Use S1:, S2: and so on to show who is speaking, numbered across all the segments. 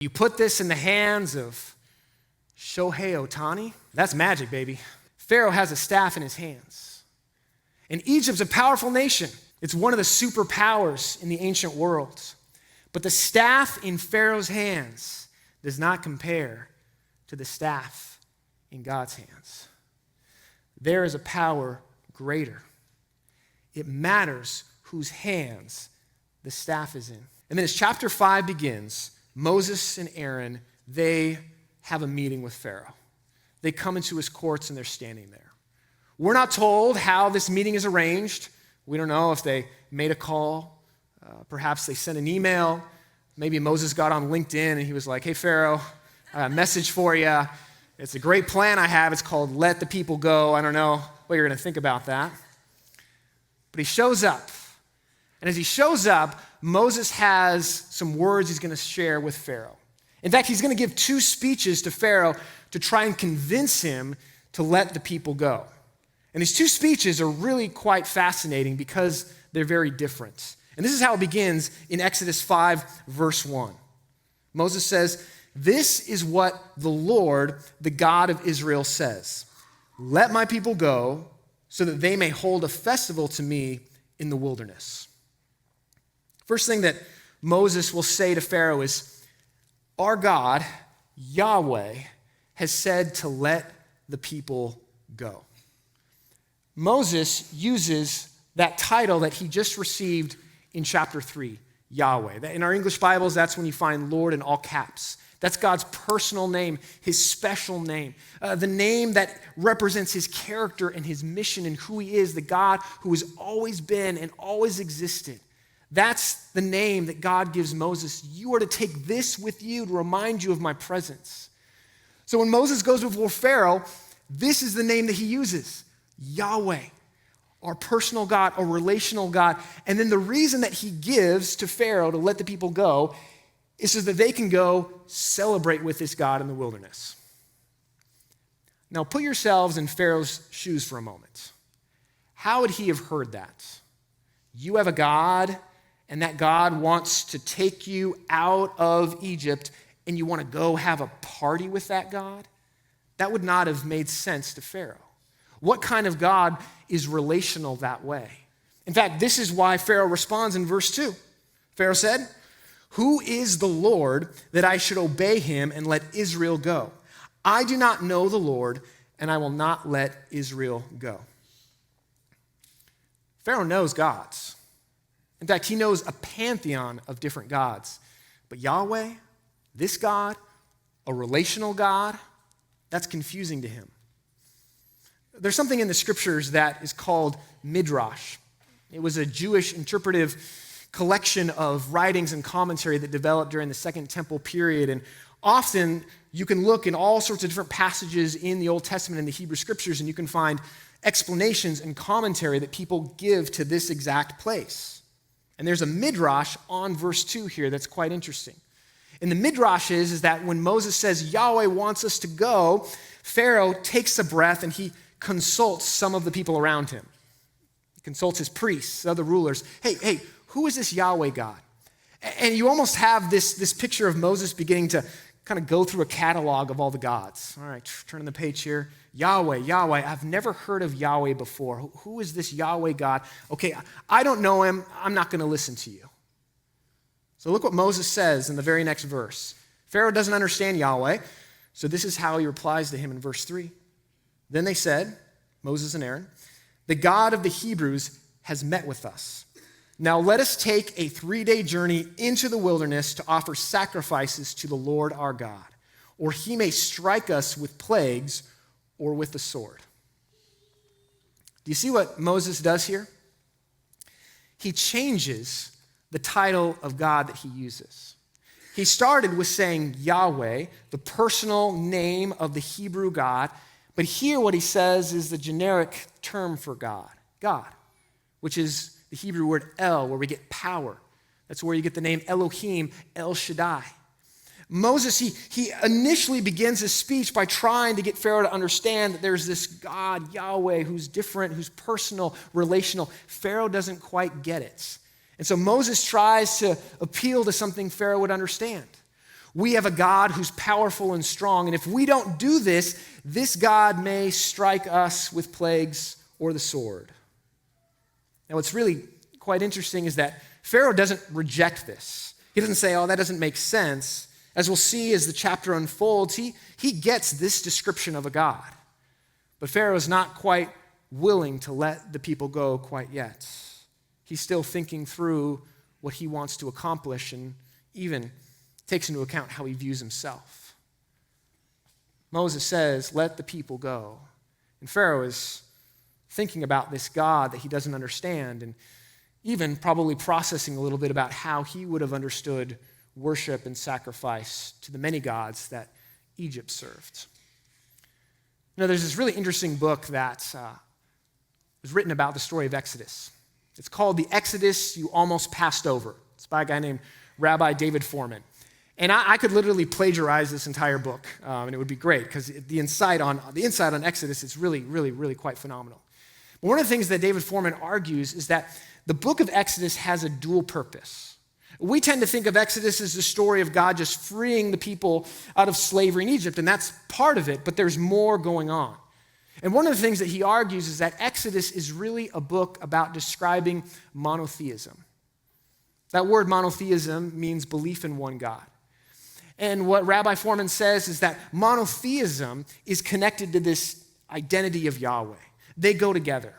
S1: You put this in the hands of Shohei Ohtani, that's magic, baby. Pharaoh has a staff in his hands. And Egypt's a powerful nation. It's one of the superpowers in the ancient world. But the staff in Pharaoh's hands does not compare to the staff in God's hands. There is a power greater. It matters whose hands the staff is in. And then as chapter 5 begins, Moses and Aaron, they have a meeting with Pharaoh. They come into his courts and they're standing there. We're not told how this meeting is arranged. We don't know if they made a call. Perhaps they sent an email. Maybe Moses got on LinkedIn and he was like, hey, Pharaoh, I got a message for you. It's a great plan I have. It's called Let the People Go. I don't know what you're going to think about that. But he shows up. And as he shows up, Moses has some words he's going to share with Pharaoh. In fact, he's going to give 2 speeches to Pharaoh to try and convince him to let the people go. And these 2 speeches are really quite fascinating because they're very different. And this is how it begins in Exodus 5, verse 1. Moses says, "This is what the Lord, the God of Israel, says. Let my people go so that they may hold a festival to me in the wilderness." First thing that Moses will say to Pharaoh is, our God, Yahweh, has said to let the people go. Moses uses that title that he just received in chapter 3, Yahweh. In our English Bibles, that's when you find Lord in all caps. That's God's personal name, his special name, the name that represents his character and his mission and who he is, the God who has always been and always existed. That's the name that God gives Moses. You are to take this with you to remind you of my presence. So when Moses goes before Pharaoh, this is the name that he uses, Yahweh, our personal God, a relational God. And then the reason that he gives to Pharaoh to let the people go is so that they can go celebrate with this God in the wilderness. Now put yourselves in Pharaoh's shoes for a moment. How would he have heard that? You have a God, and that God wants to take you out of Egypt, and you want to go have a party with that God? That would not have made sense to Pharaoh. What kind of God is relational that way? In fact, this is why Pharaoh responds in verse 2. Pharaoh said, "Who is the Lord that I should obey him and let Israel go? I do not know the Lord, and I will not let Israel go." Pharaoh knows gods. In fact, he knows a pantheon of different gods. But Yahweh, this God, a relational God, that's confusing to him. There's something in the scriptures that is called midrash. It was a Jewish interpretive collection of writings and commentary that developed during the Second Temple period. And often you can look in all sorts of different passages in the Old Testament and the Hebrew scriptures, and you can find explanations and commentary that people give to this exact place. And there's a midrash on verse 2 here that's quite interesting. And the midrash is that when Moses says Yahweh wants us to go, Pharaoh takes a breath and he consults some of the people around him. He consults his priests, other rulers. Hey, who is this Yahweh God? And you almost have this picture of Moses beginning to kind of go through a catalog of all the gods. All right, turning the page here. Yahweh, I've never heard of Yahweh before. Who is this Yahweh God? Okay, I don't know him. I'm not going to listen to you. So look what Moses says in the very next verse. Pharaoh doesn't understand Yahweh, so this is how he replies to him in verse 3. Then they said, Moses and Aaron, "The God of the Hebrews has met with us. Now let us take a 3-day journey into the wilderness to offer sacrifices to the Lord our God, or he may strike us with plagues or with the sword." Do you see what Moses does here? He changes the title of God that he uses. He started with saying Yahweh, the personal name of the Hebrew God, but here what he says is the generic term for God, which is the Hebrew word El, where we get power. That's where you get the name Elohim, El Shaddai. Moses, he initially begins his speech by trying to get Pharaoh to understand that there's this God, Yahweh, who's different, who's personal, relational. Pharaoh doesn't quite get it. And so Moses tries to appeal to something Pharaoh would understand. We have a God who's powerful and strong, and if we don't do this, this God may strike us with plagues or the sword. Now, what's really quite interesting is that Pharaoh doesn't reject this. He doesn't say, oh, that doesn't make sense. As we'll see as the chapter unfolds, he gets this description of a God. But Pharaoh is not quite willing to let the people go quite yet. He's still thinking through what he wants to accomplish and even takes into account how he views himself. Moses says, let the people go. And Pharaoh is thinking about this God that he doesn't understand and even probably processing a little bit about how he would have understood worship and sacrifice to the many gods that Egypt served. You know, there's this really interesting book that was written about the story of Exodus. It's called The Exodus You Almost Passed Over. It's by a guy named Rabbi David Foreman. And I could literally plagiarize this entire book, and it would be great because the insight on Exodus is really, really, really quite phenomenal. But one of the things that David Foreman argues is that the book of Exodus has a dual purpose. We tend to think of Exodus as the story of God just freeing the people out of slavery in Egypt, and that's part of it, but there's more going on. And one of the things that he argues is that Exodus is really a book about describing monotheism. That word monotheism means belief in one God. And what Rabbi Foreman says is that monotheism is connected to this identity of Yahweh. They go together.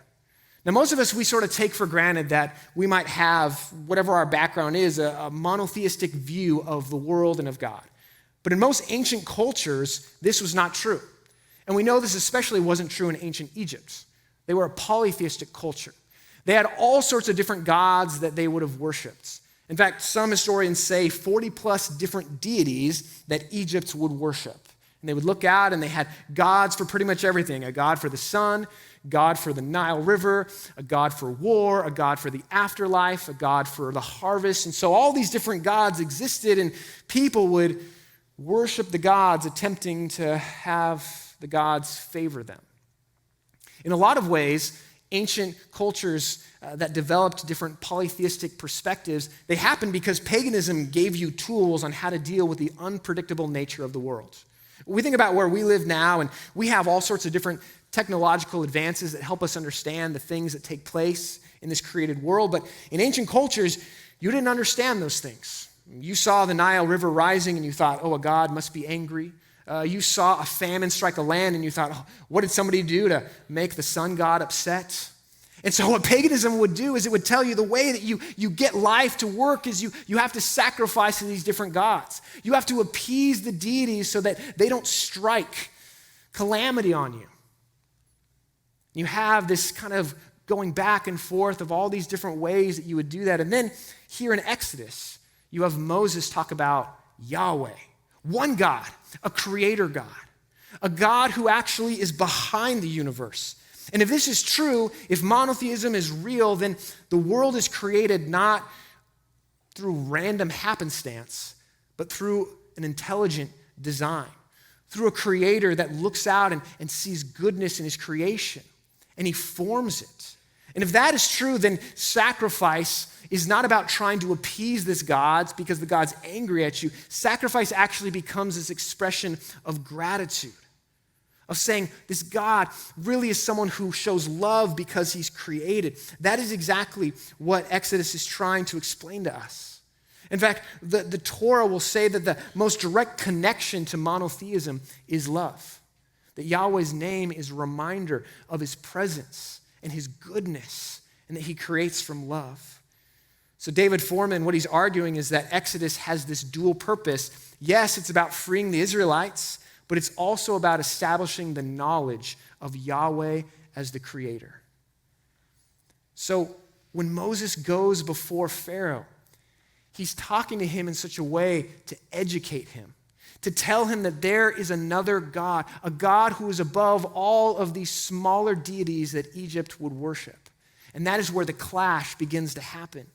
S1: Now, most of us, we sort of take for granted that we might have, whatever our background is, a monotheistic view of the world and of God. But in most ancient cultures, this was not true. And we know this especially wasn't true in ancient Egypt. They were a polytheistic culture. They had all sorts of different gods that they would have worshipped. In fact, some historians say 40 plus different deities that Egypt would worship. And they would look out and they had gods for pretty much everything. A god for the sun, God for the Nile River, a God for war, a God for the afterlife, a God for the harvest. And so all these different gods existed, and people would worship the gods, attempting to have the gods favor them. In a lot of ways, ancient cultures that developed different polytheistic perspectives, they happened because paganism gave you tools on how to deal with the unpredictable nature of the world. We think about where we live now, and we have all sorts of different technological advances that help us understand the things that take place in this created world. But in ancient cultures, you didn't understand those things. You saw the Nile River rising, and you thought, oh, a god must be angry. You saw a famine strike a land, and you thought, oh, what did somebody do to make the sun god upset? And so what paganism would do is it would tell you the way that you get life to work is you have to sacrifice to these different gods. You have to appease the deities so that they don't strike calamity on you. You have this kind of going back and forth of all these different ways that you would do that. And then here in Exodus, you have Moses talk about Yahweh, one God, a creator God, a God who actually is behind the universe. And if this is true, if monotheism is real, then the world is created not through random happenstance, but through an intelligent design, through a creator that looks out and sees goodness in his creation, and he forms it. And if that is true, then sacrifice is not about trying to appease this God because the God's angry at you. Sacrifice actually becomes this expression of gratitude, of saying this God really is someone who shows love because he's created. That is exactly what Exodus is trying to explain to us. In fact, the Torah will say that the most direct connection to monotheism is love. That Yahweh's name is a reminder of his presence and his goodness, and that he creates from love. So David Foreman, what he's arguing is that Exodus has this dual purpose. Yes, it's about freeing the Israelites, but it's also about establishing the knowledge of Yahweh as the creator. So when Moses goes before Pharaoh, he's talking to him in such a way to educate him, to tell him that there is another God, a God who is above all of these smaller deities that Egypt would worship. And that is where the clash begins to happen.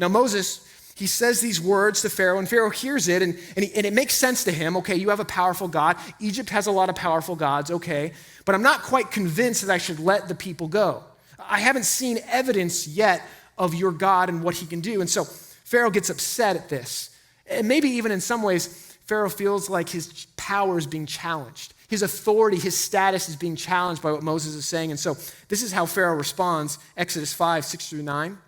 S1: Now Moses, he says these words to Pharaoh, and Pharaoh hears it, and it makes sense to him. Okay, you have a powerful God. Egypt has a lot of powerful gods, okay, but I'm not quite convinced that I should let the people go. I haven't seen evidence yet of your God and what he can do. And so Pharaoh gets upset at this. And maybe even in some ways, Pharaoh feels like his power is being challenged. His authority, his status is being challenged by what Moses is saying. And so this is how Pharaoh responds, Exodus 5, 6 through 9.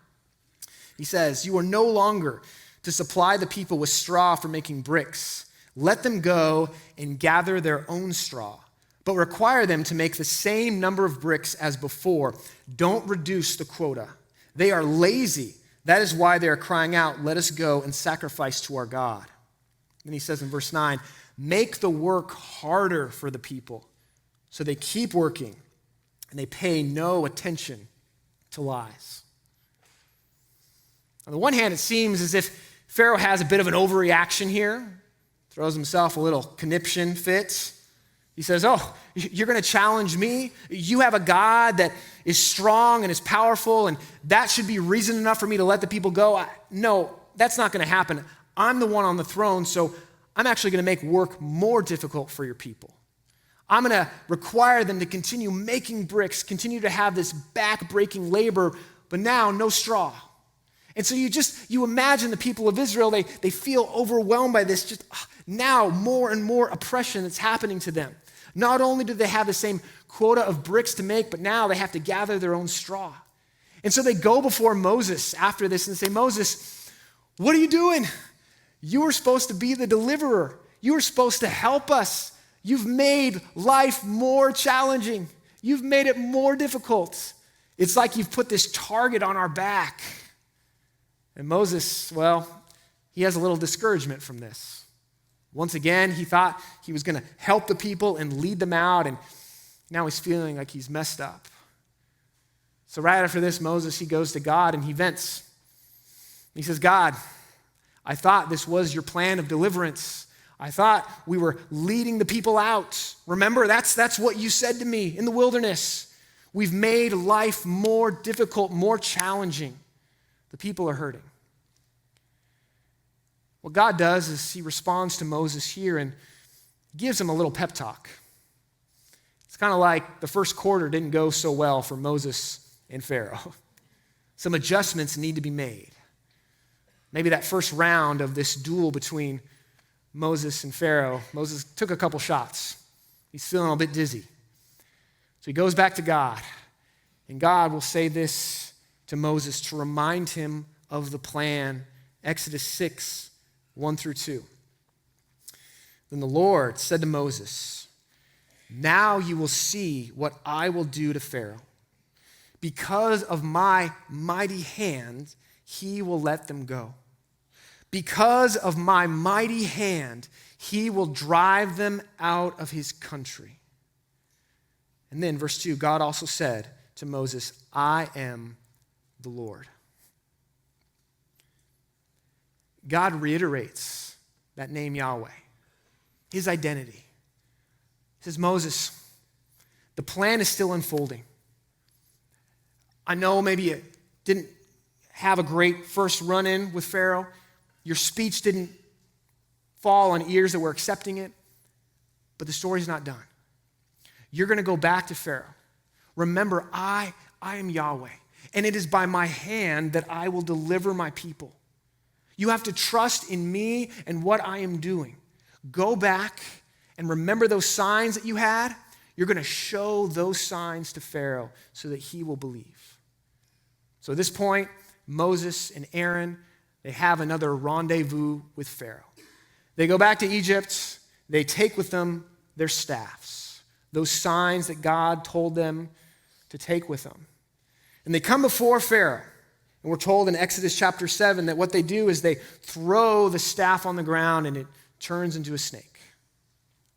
S1: He says, "You are no longer to supply the people with straw for making bricks. Let them go and gather their own straw, but require them to make the same number of bricks as before. Don't reduce the quota. They are lazy. That is why they are crying out, 'Let us go and sacrifice to our God.'" Then he says in verse 9, "Make the work harder for the people, so they keep working and they pay no attention to lies." On the one hand, it seems as if Pharaoh has a bit of an overreaction here, throws himself a little conniption fit. He says, "Oh, you're going to challenge me? You have a God that is strong and is powerful, and that should be reason enough for me to let the people go? No, that's not going to happen. I'm the one on the throne, so I'm actually going to make work more difficult for your people. I'm going to require them to continue making bricks, continue to have this back-breaking labor, but now no straw." And so you imagine the people of Israel, they feel overwhelmed by this, just now more and more oppression that's happening to them. Not only do they have the same quota of bricks to make, but now they have to gather their own straw. And so they go before Moses after this and say, "Moses, what are you doing? You were supposed to be the deliverer. You were supposed to help us. You've made life more challenging. You've made it more difficult. It's like you've put this target on our back." And Moses, well, he has a little discouragement from this. Once again, he thought he was going to help the people and lead them out, and now he's feeling like he's messed up. So right after this, Moses, he goes to God and he vents. He says, "God, I thought this was your plan of deliverance. I thought we were leading the people out. Remember, that's what you said to me in the wilderness. We've made life more difficult, more challenging. The people are hurting." What God does is he responds to Moses here and gives him a little pep talk. It's kind of like the first quarter didn't go so well for Moses and Pharaoh. Some adjustments need to be made. Maybe that first round of this duel between Moses and Pharaoh, Moses took a couple shots. He's feeling a bit dizzy. So he goes back to God, and God will say this to Moses to remind him of the plan. Exodus 6, 1 through 2. Then the Lord said to Moses, "Now you will see what I will do to Pharaoh. Because of my mighty hand, he will let them go. Because of my mighty hand, he will drive them out of his country." And then verse 2, God also said to Moses, "I am the Lord." God reiterates that name Yahweh, his identity. He says, "Moses, the plan is still unfolding. I know maybe you didn't have a great first run-in with Pharaoh. Your speech didn't fall on ears that were accepting it, but the story's not done. You're going to go back to Pharaoh. Remember, I am Yahweh, and it is by my hand that I will deliver my people. You have to trust in me and what I am doing. Go back and remember those signs that you had. You're going to show those signs to Pharaoh so that he will believe." So at this point, Moses and Aaron, they have another rendezvous with Pharaoh. They go back to Egypt. They take with them their staffs, those signs that God told them to take with them. And they come before Pharaoh. And we're told in Exodus chapter 7 that what they do is they throw the staff on the ground and it turns into a snake.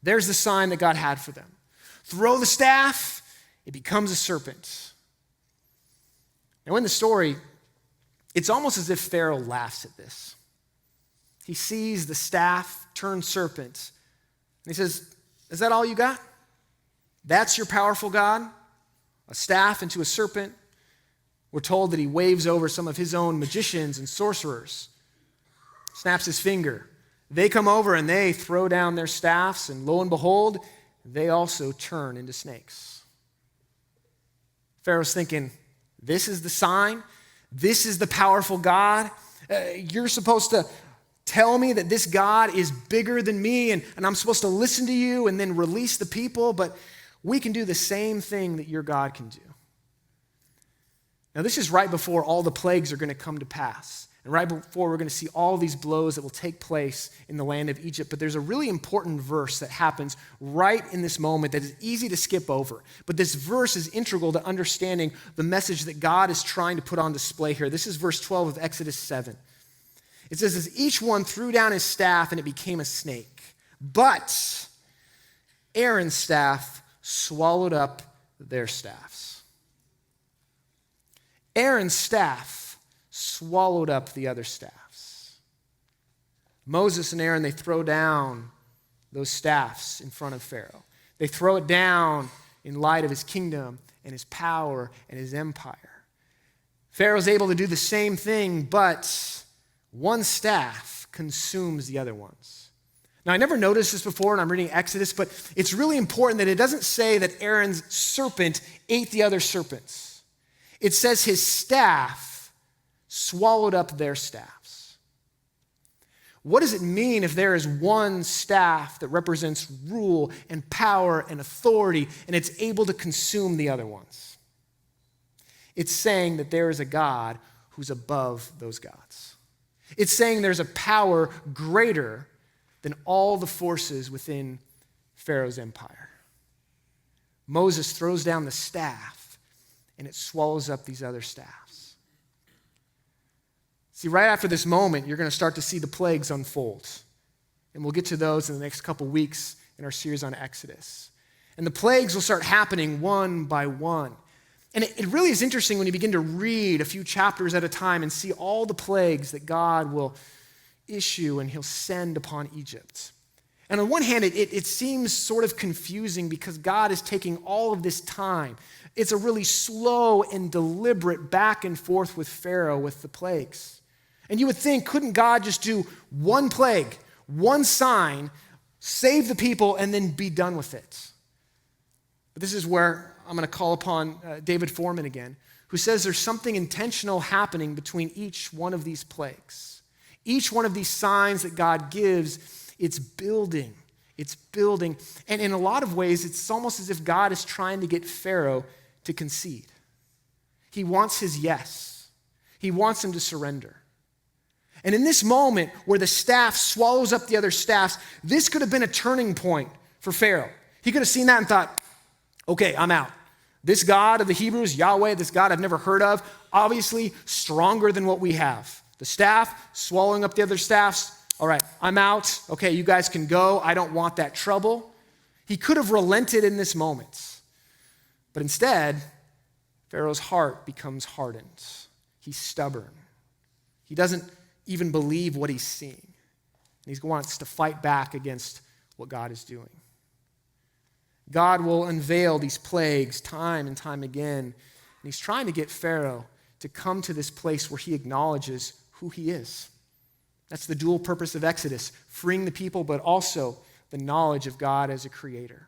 S1: There's the sign that God had for them. Throw the staff, it becomes a serpent. Now in the story, it's almost as if Pharaoh laughs at this. He sees the staff turn serpent. And he says, "Is that all you got? That's your powerful God? A staff into a serpent?" We're told that he waves over some of his own magicians and sorcerers, snaps his finger. They come over and they throw down their staffs, and lo and behold, they also turn into snakes. Pharaoh's thinking, this is the sign? This is the powerful God? You're supposed to tell me that this God is bigger than me and I'm supposed to listen to you and then release the people, but we can do the same thing that your God can do. Now, this is right before all the plagues are going to come to pass, and right before we're going to see all these blows that will take place in the land of Egypt. But there's a really important verse that happens right in this moment that is easy to skip over. But this verse is integral to understanding the message that God is trying to put on display here. This is verse 12 of Exodus 7. It says, as each one threw down his staff and it became a snake, but Aaron's staff swallowed up their staffs. Aaron's staff swallowed up the other staffs. Moses and Aaron, they throw down those staffs in front of Pharaoh. They throw it down in light of his kingdom and his power and his empire. Pharaoh's able to do the same thing, but one staff consumes the other ones. Now, I never noticed this before, and I'm reading Exodus, but it's really important that it doesn't say that Aaron's serpent ate the other serpents. It says his staff swallowed up their staffs. What does it mean if there is one staff that represents rule and power and authority, and it's able to consume the other ones? It's saying that there is a God who's above those gods. It's saying there's a power greater than all the forces within Pharaoh's empire. Moses throws down the staff, and it swallows up these other staffs. See, right after this moment, you're going to start to see the plagues unfold. And we'll get to those in the next couple weeks in our series on Exodus. And the plagues will start happening one by one. And it really is interesting when you begin to read a few chapters at a time and see all the plagues that God will issue and he'll send upon Egypt. And on one hand, it seems sort of confusing because God is taking all of this time. It's a really slow and deliberate back and forth with Pharaoh with the plagues. And you would think, couldn't God just do one plague, one sign, save the people, and then be done with it? But this is where I'm going to call upon David Foreman again, who says there's something intentional happening between each one of these plagues. Each one of these signs that God gives, it's building. It's building. And in a lot of ways, it's almost as if God is trying to get Pharaoh to concede. He wants his yes. He wants him to surrender. And in this moment where the staff swallows up the other staffs, this could have been a turning point for Pharaoh. He could have seen that and thought, okay, I'm out. This God of the Hebrews, Yahweh, this God I've never heard of, obviously stronger than what we have. The staff swallowing up the other staffs. All right, I'm out. Okay, you guys can go. I don't want that trouble. He could have relented in this moment. But instead, Pharaoh's heart becomes hardened. He's stubborn. He doesn't even believe what he's seeing. And he wants to fight back against what God is doing. God will unveil these plagues time and time again. And he's trying to get Pharaoh to come to this place where he acknowledges who he is. That's the dual purpose of Exodus, freeing the people, but also the knowledge of God as a creator.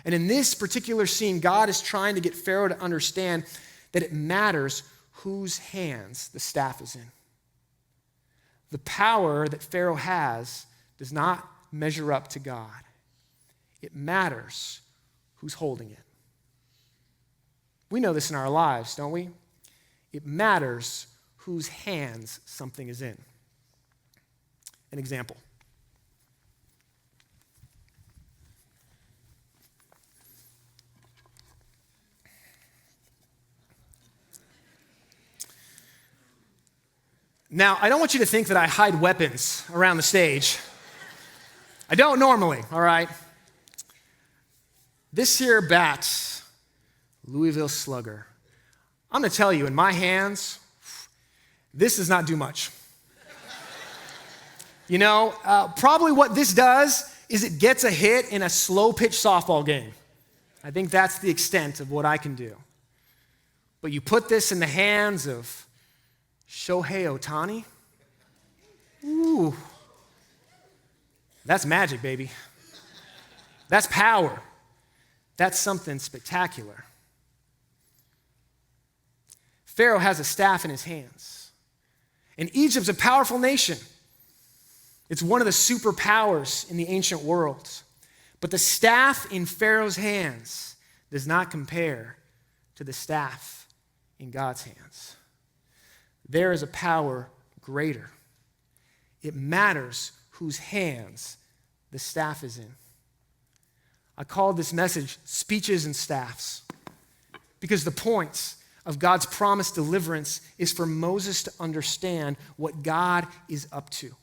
S1: And in this particular scene, God is trying to get Pharaoh to understand that it matters whose hands the staff is in. The power that Pharaoh has does not measure up to God. It matters who's holding it. We know this in our lives, don't we? It matters whose hands something is in. An example. Now, I don't want you to think that I hide weapons around the stage. I don't normally, all right? This here bat, Louisville Slugger, I'm going to tell you, in my hands, this does not do much. You know, probably what this does is it gets a hit in a slow-pitch softball game. I think that's the extent of what I can do. But you put this in the hands of Shohei Ohtani, ooh, that's magic, baby. That's power. That's something spectacular. Pharaoh has a staff in his hands. And Egypt's a powerful nation. It's one of the superpowers in the ancient world. But the staff in Pharaoh's hands does not compare to the staff in God's hands. There is a power greater. It matters whose hands the staff is in. I called this message Speeches and Staffs because the point of God's promised deliverance is for Moses to understand what God is up to.